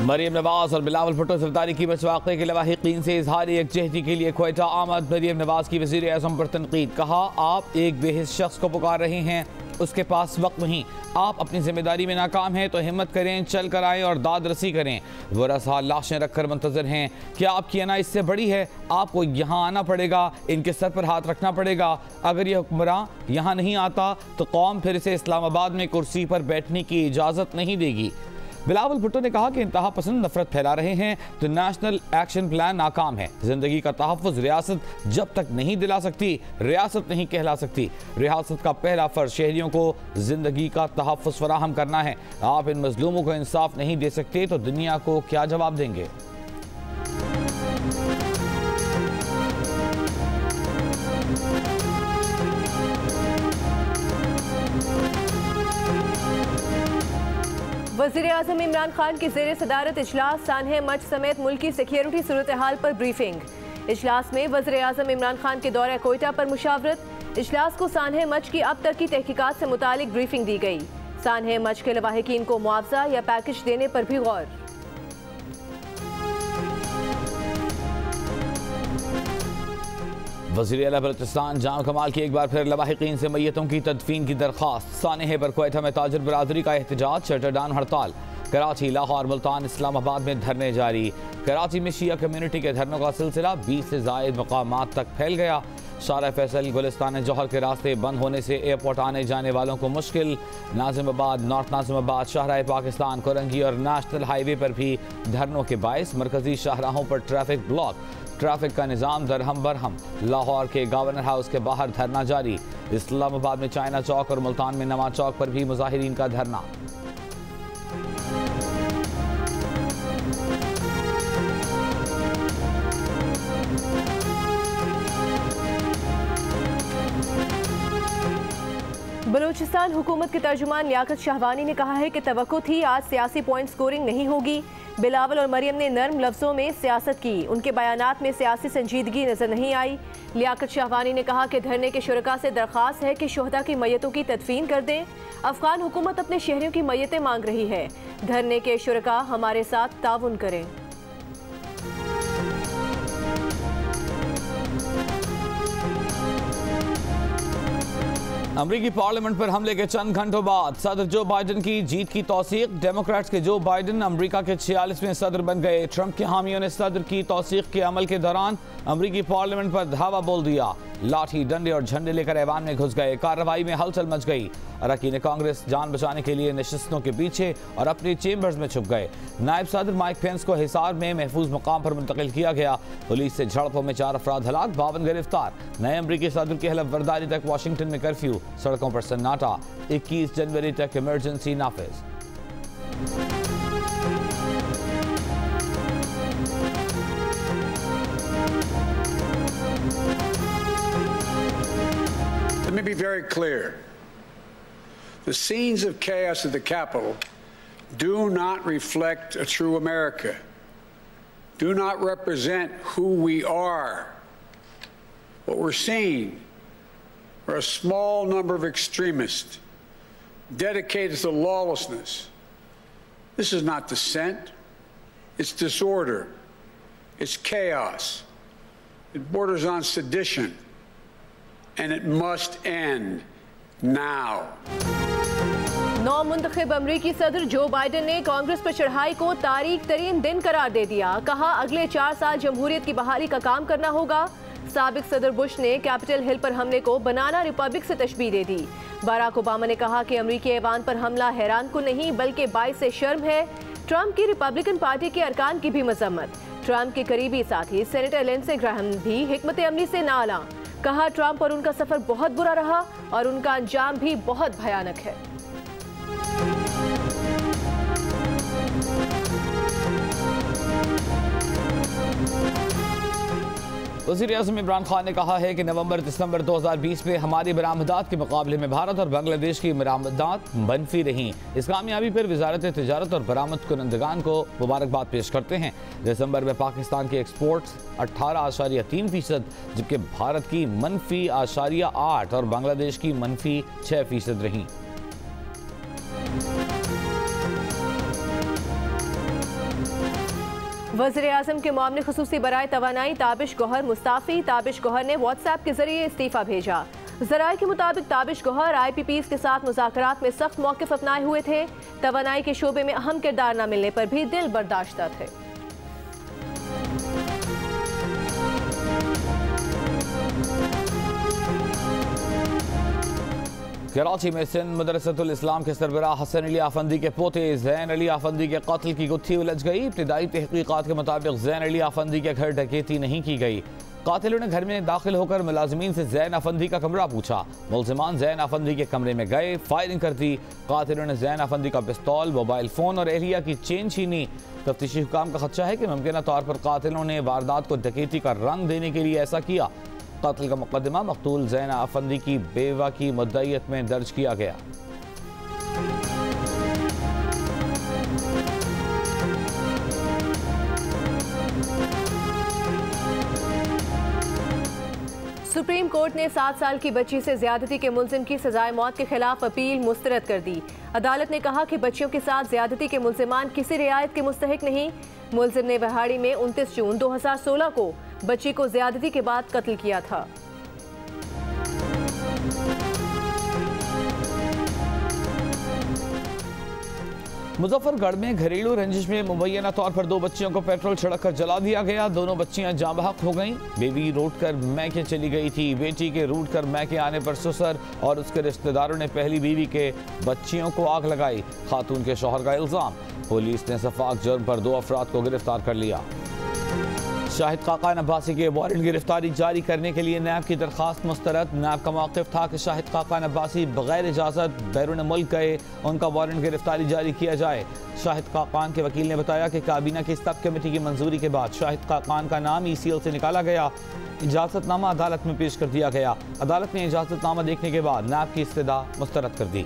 मरियम नवाज और बिलावल भुट्टो गिरफ्तारी की मसवाक़े के लवाहिकीन से इजहार यकजहती के लिए क्वेटा आमद। मरियम नवाज की वज़ीर आज़म पर तनकीद, कहा आप एक बेहिस शख्स को पुकार रहे हैं, उसके पास वक्त नहीं, आप अपनी जिम्मेदारी में नाकाम हैं तो हिम्मत करें, चल कर आएँ और दाद रसी करें। वो रसा लाशें रखकर मुंतजर हैं, क्या आपकी अना इससे बड़ी है? आपको यहाँ आना पड़ेगा, इनके सर पर हाथ रखना पड़ेगा। अगर ये हुक्मरान यहाँ नहीं आता तो कौम फिर इसे इस्लामाबाद में कुर्सी पर बैठने की इजाज़त नहीं देगी। बिलावल भुट्टो ने कहा कि इंतहा पसंद नफरत फैला रहे हैं तो नेशनल एक्शन प्लान नाकाम है। जिंदगी का तहफ़्फ़ुज़ रियासत जब तक नहीं दिला सकती, रियासत नहीं कहला सकती। रियासत का पहला फ़र्ज़ शहरियों को जिंदगी का तहफ़्फ़ुज़ फराहम करना है। आप इन मज़लूमों को इंसाफ नहीं दे सकते तो दुनिया को क्या जवाब देंगे? वज़ीर-ए-आज़म इमरान खान की ज़ेर सदारत इजलास, सानहे मच समेत मुल्की सिक्योरिटी सूरत हाल पर ब्रीफिंग। इजलास में वज़ीर-ए-आज़म इमरान खान के दौरे कोयटा पर मुशावरत। इजलास को सानहे मच की अब तक की तहकीकात से मुतालिक ब्रीफिंग दी गई। सानहे मच के लवाहिकीन को मुआवजा या पैकेज देने पर भी गौर। वज़ीर आला बलूचिस्तान जाम कमाल की एक बार फिर लवाहिकीन से मैयतों की तदफीन की दरख्वास्त। सानहे पर क्वेटा में ताजिर बरादरी का एहतजाज, शटरडाउन हड़ताल। कराची, लाहौर, मुल्तान, इस्लामाबाद में धरने जारी। कराची में शिया कम्युनिटी के धरनों का सिलसिला 20 से ज़ायद मकामात तक फैल गया। शारा फैसल, गुलिस्तान जौहर के रास्ते बंद होने से एयरपोर्ट आने जाने वालों को मुश्किल। नाजिमाबाद, नॉर्थ नाजिमाबाद, शाहराह पाकिस्तान, कोरंगी और नेशनल हाईवे पर भी धरनों के बायस मरकजी शाहराहों पर ट्रैफिक ब्लॉक। ट्रैफिक का निज़ाम दरहम बरहम। लाहौर के गवर्नर हाउस के बाहर धरना जारी। इस्लामाबाद में चाइना चौक और मुल्तान में नवा चौक पर भी मुजाहिरीन का धरना। बलूचिस्तान हुकूमत के तर्जुमान लियाकत शाहवानी ने कहा है कि तवक्को थी आज सियासी पॉइंट स्कोरिंग नहीं होगी। बिलावल और मरियम ने नर्म लफ्जों में सियासत की, उनके बयानात में सियासी संजीदगी नजर नहीं आई। लियाकत शाहवानी ने कहा कि धरने के शुरका से दरख्वास्त है कि शोहदा की मैयतों की तदफीन कर दें। अफगान हुकूमत अपने शहरियों की मैयतें मांग रही है, धरने के शुरका हमारे साथ ताउन करें। अमरीकी पार्लियामेंट पर हमले के चंद घंटों बाद सदर जो बाइडन की जीत की तौसीक। डेमोक्रेट्स के जो बाइडन अमरीका के 46वें सदर बन गए। ट्रंप के हामियों ने सदर की तौसीक के अमल के दौरान अमरीकी पार्लियामेंट पर धावा बोल दिया। लाठी, डंडे और झंडे लेकर ऐवान में घुस गए। कार्रवाई में हलचल मच गई। अरकान कांग्रेस जान बचाने के लिए नशिस्तों के पीछे और अपने चेम्बर्स में छुप गए। नायब सदर माइक पेंस को हिसार में महफूज मकाम पर मुंतकिल किया गया। पुलिस से झड़पों में 4 अफराद हलाक, 52 गिरफ्तार। नए अमरीकी सदर की हलफबरदारी तक वाशिंगटन में कर्फ्यू, सड़कों पर सन्नाटा। 21 जनवरी तक इमरजेंसी नाफिज। Let me be very clear. The scenes of chaos at the Capitol do not reflect a true America, do not represent who we are. What we're seeing are a small number of extremists dedicated to lawlessness. This is not dissent, it's disorder, it's chaos, it borders on sedition, and it must end now. नौ मुंतखब अमरीकी सदर जो Biden ने कांग्रेस पर चढ़ाई को तारीख तरीन दिन करार दे दिया। कहा अगले 4 साल जमहूरियत की बहाली का काम करना होगा। साबिक सदर बुश ने कैपिटल हिल पर हमले को बनाना रिपब्लिक से तशबीह दे दी। बराक ओबामा ने कहा कि अमरीकी ऐवान पर हमला हैरान को नहीं बल्कि बाइस शर्म है। ट्रंप की रिपब्लिकन पार्टी के अरकान की भी मजम्मत। ट्रंप के करीबी साथी सेनेटर लिंडसे ग्राहम भी हिकमत अमली से ना आला। कहा ट्रंप और उनका सफर बहुत बुरा रहा और उनका अंजाम भी बहुत भयानक है। वज़ीर-ए-आज़म इमरान खान ने कहा है कि नवंबर-दिसंबर 2020 में हमारी बरामदात के मुकाबले में भारत और बांग्लादेश की बरामदात मनफी रहीं। इस कामयाबी पर वजारत तिजारत और बरामद कुनंदगान को मुबारकबाद पेश करते हैं। दिसंबर में पाकिस्तान के एक्सपोर्ट्स 18.3%, जबकि भारत की -8% और बांग्लादेश की -6% रहीं। वज़ीर आज़म के मामले खुसूसी बराए तवानाई ताबिश गौहर मुस्ताफ़ी। ताबिश गौहर ने व्हाट्सएप के जरिए इस्तीफ़ा भेजा। ज़राए के मुताबिक ताबिश गौहर IPPs के साथ मुज़ाकरात में सख्त मौक़िफ़ अपनाए हुए थे। तवानाई के शोबे में अहम किरदार न मिलने पर भी दिल बर्दाश्ता थे। कराची में सिंध मदरसतुल इस्लाम के सरबराह हसन अली आफंदी के पोते ज़ैन अली आफंदी के कत्ल की गुत्थी उलझ गई। इब्तिदाई तहकीकात के मुताबिक ज़ैन अली आफंदी के घर डकैती नहीं की गई। कातिलों ने घर में दाखिल होकर मुलाजिमीन से ज़ैन आफंदी का कमरा पूछा। मुलजिमान ज़ैन आफंदी के कमरे में गए, फायरिंग कर दी। कातिलों ने ज़ैन आफंदी का पिस्तौल, मोबाइल फ़ोन और एहलिया की चेन छीनी। तफ्तीशी हुकाम का खदशा है कि मुमकिन तौर पर कातिलों ने वारदात को डकैती का रंग देने के लिए ऐसा किया। कत्ल का मुकदमा मकतूल ज़ैन आफंदी की बेवा की मुद्दईयत में दर्ज किया गया। सुप्रीम कोर्ट ने 7 साल की बच्ची से ज्यादती के मुलजिम की सजाए मौत के खिलाफ अपील मुस्तरद कर दी। अदालत ने कहा कि बच्चियों के साथ ज्यादती के मुलजिमान किसी रियायत के मुस्तहिक नहीं। मुलजिम ने बहाड़ी में 29 जून 2016 को बच्ची को ज्यादती के बाद कत्ल किया था। मुजफ्फरगढ़ में घरेलू रंजिश में मुबैना तौर पर 2 बच्चियों को पेट्रोल छिड़ककर जला दिया गया। दोनों बच्चियां जाँ बहक हो गईं। बेबी रूट कर मैके चली गई थी। बेटी के रूट कर मैके आने पर ससुर और उसके रिश्तेदारों ने पहली बीवी के बच्चियों को आग लगाई। खातून के शौहर का इल्जाम। पुलिस ने सफाक जुर्म पर 2 अफराद को गिरफ्तार कर लिया। शाहिद काकान अब्बासी के वारंट गिरफ्तारी जारी करने के लिए नैब की दरखास्त मुस्तरद। नैब का मौक़िफ़ था कि शाहिद काकान अब्बासी बगैर इजाज़त बैरून मुल्क गए, उनका वारंट गिरफ्तारी जारी किया जाए। शाहिद काकान के वकील ने बताया कि काबीना की सब कमेटी की मंजूरी के बाद शाहिद काकान का नाम ECL से निकाला गया। इजाज़तनामा अदालत में पेश कर दिया गया। अदालत ने इजाज़तनामा देखने के बाद नैब की इस्तदा मुस्तरद कर दी।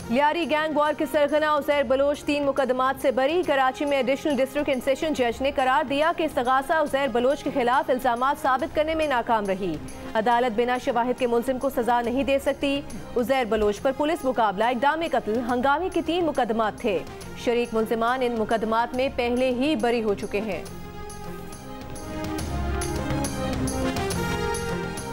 लियारी गैंग वॉर के सरगना उज़ैर बलोच 3 मुकदमात से बरी। कराची में एडिशनल डिस्ट्रिक्ट एंड सेशन जज ने करार दिया कि इस्तगासा उज़ैर बलोच के खिलाफ इल्जामात साबित करने में नाकाम रही। अदालत बिना शवाहिद के मुलजिम को सजा नहीं दे सकती। उज़ैर बलोच पर पुलिस मुकाबला, इक़दाम कत्ल, हंगामे के 3 मुकदमात थे। शरीक मुलजिमान इन मुकदमात में पहले ही बरी हो चुके हैं।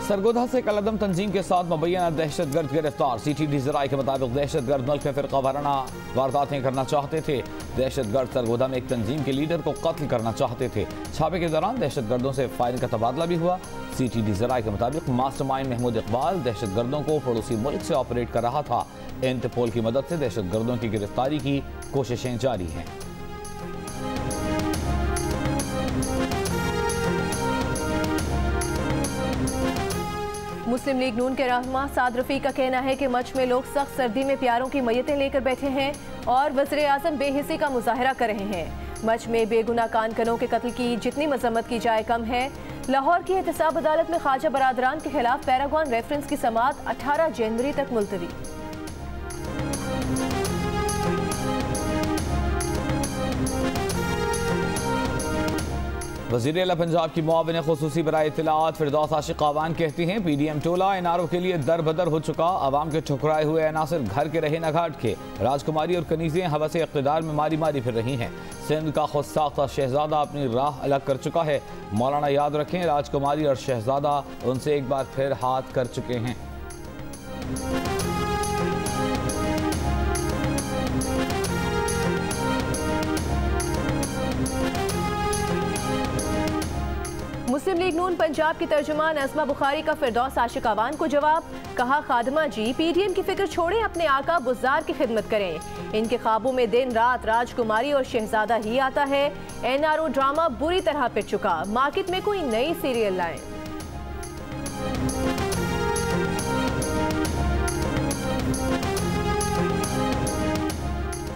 सरगोधा से कलदम तंजीम के साथ मुबैना दहशतगर्द गिरफ्तार। CTD ज़राए के मुताबिक दहशतगर्द मुल्क में फ़िरका वाराना वारदातें करना चाहते थे। दहशतगर्द सरगोधा में एक तंजीम के लीडर को कत्ल करना चाहते थे। छापे के दौरान दहशतगर्दों से फायरिंग का तबादला भी हुआ। CTD ज़राए के मुताबिक मास्टरमाइंड महमूद इकबाल दहशतगर्दों को पड़ोसी मुल्क से ऑपरेट कर रहा था। इंटरपोल की मदद से दहशतगर्दों की गिरफ्तारी की कोशिशें जारी हैं। मुस्लिम लीग नून के रहनुमा साद रफी का कहना है कि मच में लोग सख्त सर्दी में प्यारों की मैयतें लेकर बैठे हैं और वज़ीर आज़म बेहिसी का मुजाहरा कर रहे हैं। मच में बेगुनाह कानकनों के कत्ल की जितनी मजम्मत की जाए कम है। लाहौर की एहतसाब अदालत में ख्वाजा बरादरान के खिलाफ पैरागॉन रेफरेंस की समाअत 18 जनवरी तक मुलतवी। वज़ीर आला पंजाब की मुआविन खुसूसी बराए इत्तलाआत फिरदौस आशिक आवान कहती हैं PDM टोला NRO के लिए दर बदर हो चुका। आवाम के ठुकराए हुए अनासर घर के रहे न घाट के। राजकुमारी और कनीज़ें हवा से इक़्तिदार में मारी मारी फिर रही हैं। सिंध का खुद साख्ता शहजादा अपनी राह अलग कर चुका है। मौलाना याद रखें, राजकुमारी और शहजादा उनसे एक बार फिर हाथ कर चुके हैं। मुस्लिम लीग नून पंजाब की तर्जुमान असमा बुखारी का फिरदौस आशिक आवान को जवाब। कहा, खादमा जी PDM की फिक्र छोड़ें, अपने आका बुज़ार की खिदमत करें। इनके ख्वाबों में दिन रात राजकुमारी और शहजादा ही आता है। NRO ड्रामा बुरी तरह पिट चुका। मार्केट में कोई नई सीरियल लाएं।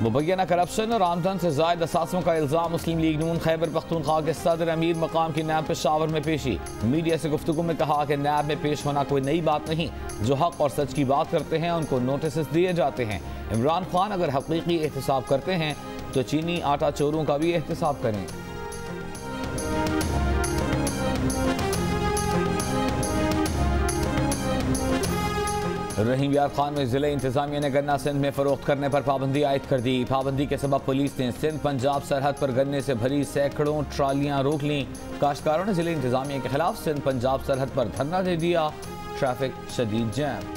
मुबैना करप्शन और आमदन से ज़ायद असासों का इल्ज़ाम। मुस्लिम लीग नून खैबर पख्तूनख्वा के सदर अमीर मकाम की नैब पेशावर में पेशी। मीडिया से गुफ्तगू में कहा कि नैब में पेश होना कोई नई बात नहीं। जो हक और सच की बात करते हैं उनको नोटिस दिए जाते हैं। इमरान खान अगर हकीकी एहतसाब करते हैं तो चीनी आटा चोरों का भी एहतसाब करें। रहीम यार खान में जिले इंतजामिया ने गन्ना सिंध में फरोख्त करने पर पाबंदी आयद कर दी। पाबंदी के सबब पुलिस ने सिंध पंजाब सरहद पर गन्ने से भरी सैकड़ों ट्रालियां रोक लीं। काश्तकारों ने जिले इंतजामिया के खिलाफ सिंध पंजाब सरहद पर धरना दे दिया। ट्रैफिक शदीद जैम।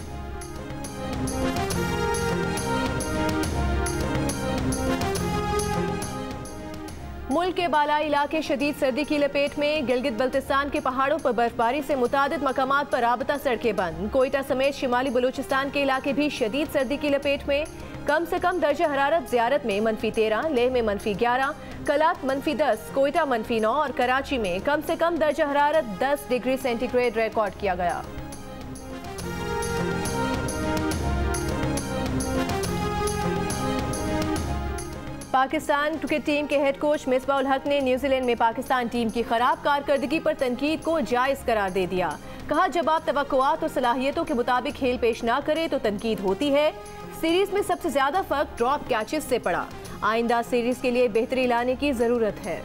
मुल्क के बालाई इलाके शदीद सर्दी की लपेट में। गिलगित बल्तिस्तान के पहाड़ों पर बर्फबारी से मुतादिद मकामात पर राबता सड़कें बंद। कोयटा समेत शिमाली बलूचिस्तान के इलाके भी शदीद सर्दी की लपेट में। कम से कम दर्जा हरारत ज़ियारत में -13, लेह में -11, कलात -10, कोयटा -9 और कराची में कम से कम दर्जा हरारत 10 डिग्री सेंटीग्रेड रिकॉर्ड किया गया। पाकिस्तान क्रिकेट टीम के हेड कोच मिसबाह उल हक ने न्यूजीलैंड में पाकिस्तान टीम की खराब कारकर्दगी पर तनकीद को जायज़ करार दे दिया। कहा, जब आप तवक्कुआत और सलाहियतों के मुताबिक खेल पेश ना करें तो तनकीद होती है। सीरीज में सबसे ज्यादा फर्क ड्रॉप कैचेस से पड़ा। आइंदा सीरीज के लिए बेहतरी लाने की जरूरत है।